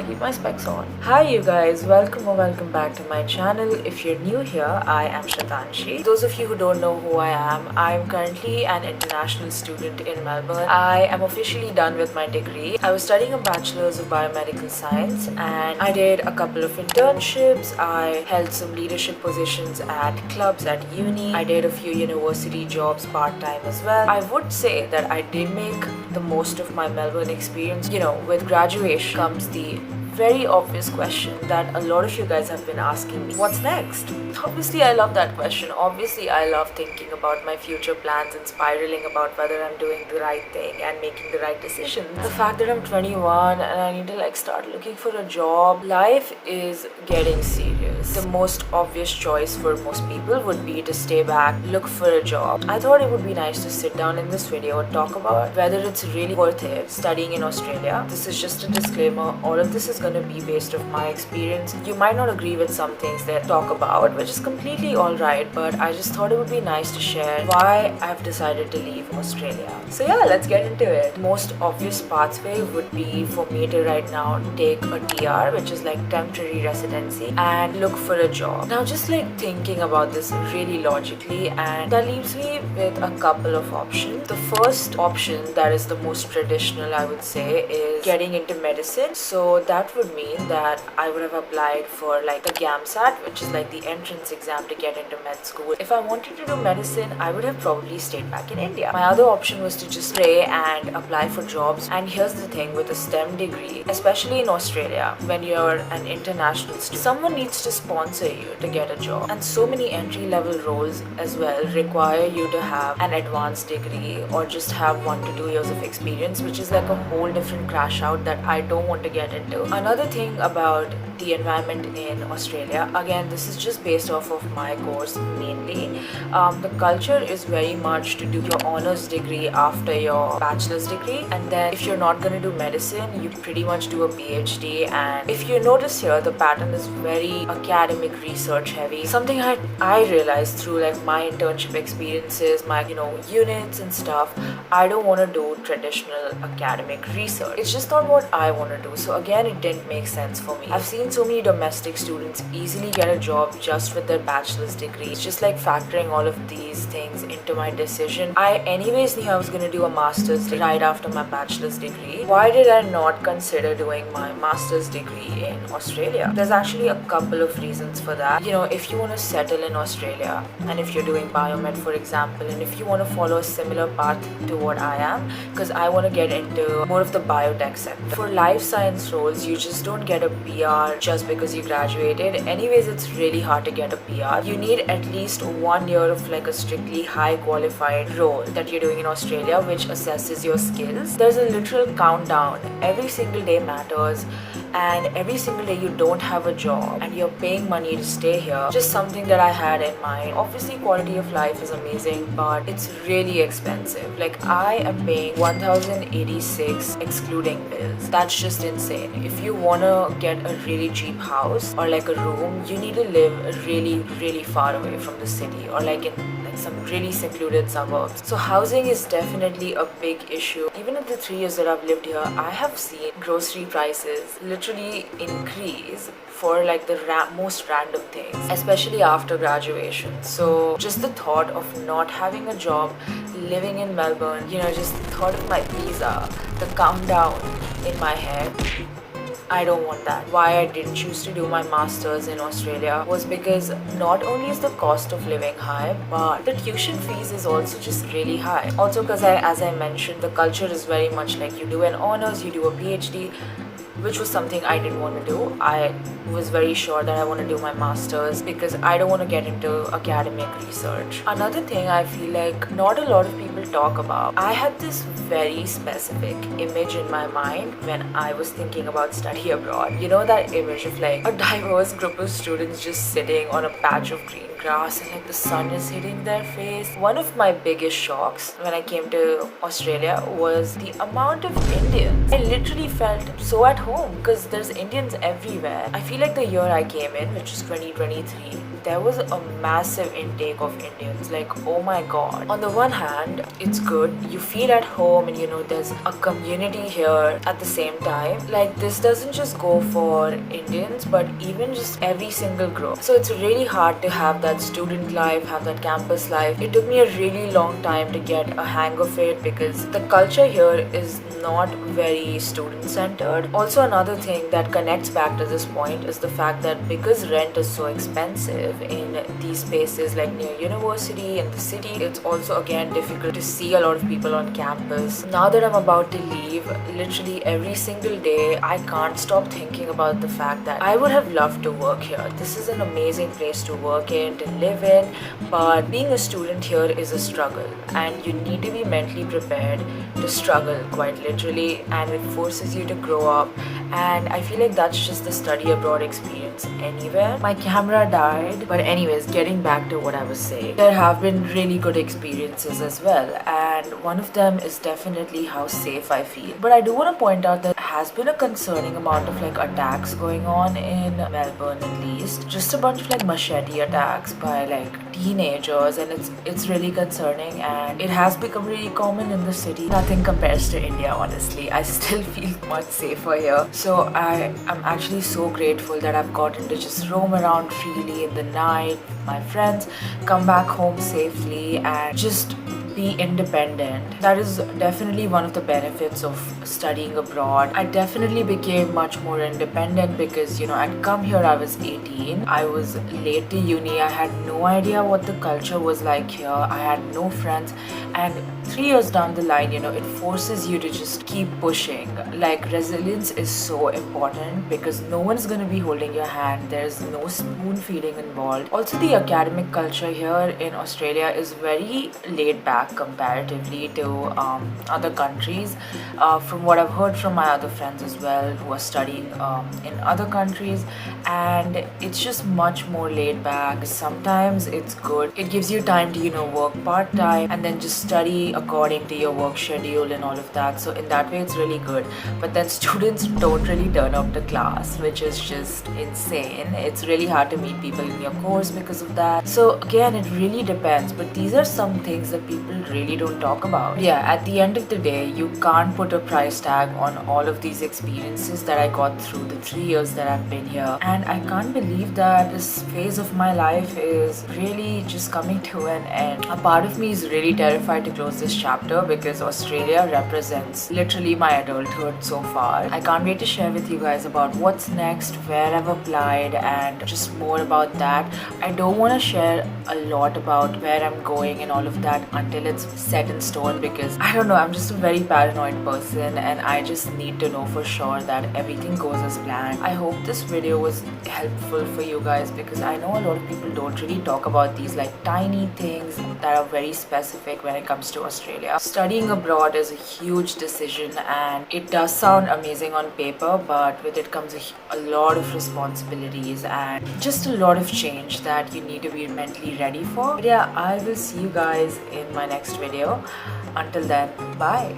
I keep my specs on. Hi you guys, welcome or welcome back to my channel. If you're new here, I am Shrutanshi. Those of you who don't know who I am currently an international student in Melbourne. I am officially done with my degree. I was studying a bachelor's of biomedical science and I did a couple of internships. I held some leadership positions at clubs at uni. I did a few university jobs part-time as well. I would say that I did make the most of my Melbourne experience. With graduation comes the very obvious question that a lot of you guys have been asking me, what's next? Obviously I love that question. Obviously I love thinking about my future plans and spiraling about whether I'm doing the right thing and making the right decisions. The fact that I'm 21 and I need to start looking for a job, life is getting serious. The most obvious choice for most people would be to stay back, look for a job. I thought it would be nice to sit down in this video and talk about whether it's really worth it studying in Australia. This is just a disclaimer. All of this is going to be based off my experience. You might not agree with some things that I talk about, which is completely alright, but I just thought it would be nice to share why I've decided to leave Australia. So yeah, let's get into it. The most obvious pathway would be for me to right now take a TR, which is like temporary residency, and look for a job. Now just thinking about this really logically, and that leaves me with a couple of options. The first option, that is the most traditional, I would say, is getting into medicine. So that would mean that I would have applied for the GAMSAT, which is the entrance exam to get into med school. If I wanted to do medicine, I would have probably stayed back in India. My other option was to just pray and apply for jobs. And here's the thing with a STEM degree, especially in Australia, when you're an international student, someone needs to sponsor you to get a job. And so many entry-level roles as well require you to have an advanced degree or just have 1 to 2 years of experience, which is a whole different crash out that I don't want to get into. Another thing about the environment in Australia, again this is just based off of my course mainly, the culture is very much to do your honors degree after your bachelor's degree, and then if you're not going to do medicine, you pretty much do a PhD. And if you notice here, the pattern is very academic research heavy. Something I realized through my internship experiences, my units and stuff, I don't want to do traditional academic research. It's just not what I want to do. So again, it didn't make sense for me. I've seen so many domestic students easily get a job just with their bachelor's degree. It's just factoring all of these things into my decision. I anyways knew I was going to do a master's right after my bachelor's degree. Why did I not consider doing my master's degree in Australia? There's actually a couple of reasons for that. If you want to settle in Australia, and if you're doing biomed for example, and if you want to follow a similar path to what I am, because I want to get into more of the biotech sector. For life science roles, you just don't get a PR just because you graduated. Anyways, it's really hard to get a PR. You need at least 1 year of a strictly high qualified role that you're doing in Australia, which assesses your skills. There's a literal countdown. Every single day matters, and every single day you don't have a job and you're paying money to stay here. Just something that I had in mind. Obviously quality of life is amazing, but it's really expensive. I am paying 1,086 excluding bills. That's just insane. If you wanna get a really cheap house or a room, you need to live really far away from the city, or in some really secluded suburbs. So housing is definitely a big issue. Even in the 3 years that I've lived here, I have seen grocery prices literally increase for the most random things, especially after graduation. So just the thought of not having a job, living in Melbourne, just the thought of my visa, the countdown in my head, I don't want that. Why I didn't choose to do my master's in Australia was because not only is the cost of living high, but the tuition fees is also just really high. Also because as I mentioned, the culture is very much you do an honors, you do a PhD, which was something I didn't want to do. I was very sure that I want to do my master's because I don't want to get into academic research. Another thing I feel not a lot of people talk about, I had this very specific image in my mind when I was thinking about study abroad. That image of a diverse group of students just sitting on a patch of green grass and the sun is hitting their face. One of my biggest shocks when I came to Australia was the amount of Indians. I literally felt so at home because there's Indians everywhere. I feel like the year I came in, which is 2023, there was a massive intake of Indians. Like, oh my god. On the one hand, it's good. You feel at home and there's a community here at the same time. Like, this doesn't just go for Indians, but even just every single group. So it's really hard to have that student life, have that campus life. It took me a really long time to get a hang of it because the culture here is not very student centered. Also, another thing that connects back to this point is the fact that because rent is so expensive in these spaces like near university and the city, it's also again difficult to see a lot of people on campus. Now that I'm about to leave, literally every single day I can't stop thinking about the fact that I would have loved to work here. This is an amazing place to work in, to live in, but being a student here is a struggle, and you need to be mentally prepared to struggle quite literally, and it forces you to grow up. And I feel like that's just the study abroad experience anywhere. My camera died, but anyways, getting back to what I was saying, there have been really good experiences as well, and one of them is definitely how safe I feel. But I do want to point out that there has been a concerning amount of like attacks going on in Melbourne, at least. Just a bunch of like machete attacks by like teenagers, and it's really concerning, and it has become really common in the city. Nothing compares to India, honestly. I still feel much safer here. So I am actually so grateful that I've gotten to just roam around freely in the night with my friends, come back home safely, and just be independent. That is definitely one of the benefits of studying abroad. I definitely became much more independent because I'd come here, I was 18, I was late to uni, I had no idea what the culture was like here, I had no friends, and 3 years down the line, it forces you to just keep pushing. Like, resilience is so important because no one's gonna be holding your hand, there's no spoon feeding involved. Also, the academic culture here in Australia is very laid back comparatively to other countries. From what I've heard from my other friends as well who are studying in other countries, and it's just much more laid back. Sometimes it's good, it gives you time to work part-time and then just study according to your work schedule and all of that. So in that way it's really good. But then students don't really turn up to class, which is just insane. It's really hard to meet people in your course because of that. So again, it really depends, but these are some things that people really don't talk about. Yeah, at the end of the day, you can't put a price tag on all of these experiences that I got through the 3 years that I've been here. And I can't believe that this phase of my life is really just coming to an end. A part of me is really terrified to close this chapter because Australia represents literally my adulthood so far. I can't wait to share with you guys about what's next, where I've applied, and just more about that. I don't want to share a lot about where I'm going and all of that until it's set in stone because I don't know, I'm just a very paranoid person and I just need to know for sure that everything goes as planned. I hope this video was helpful for you guys because I know a lot of people don't really talk about these like tiny things that are very specific when it comes to Australia. Studying abroad is a huge decision and it does sound amazing on paper, but with it comes a lot of responsibilities and just a lot of change that you need to be mentally ready for. But yeah, I will see you guys in my next video. Until then, bye.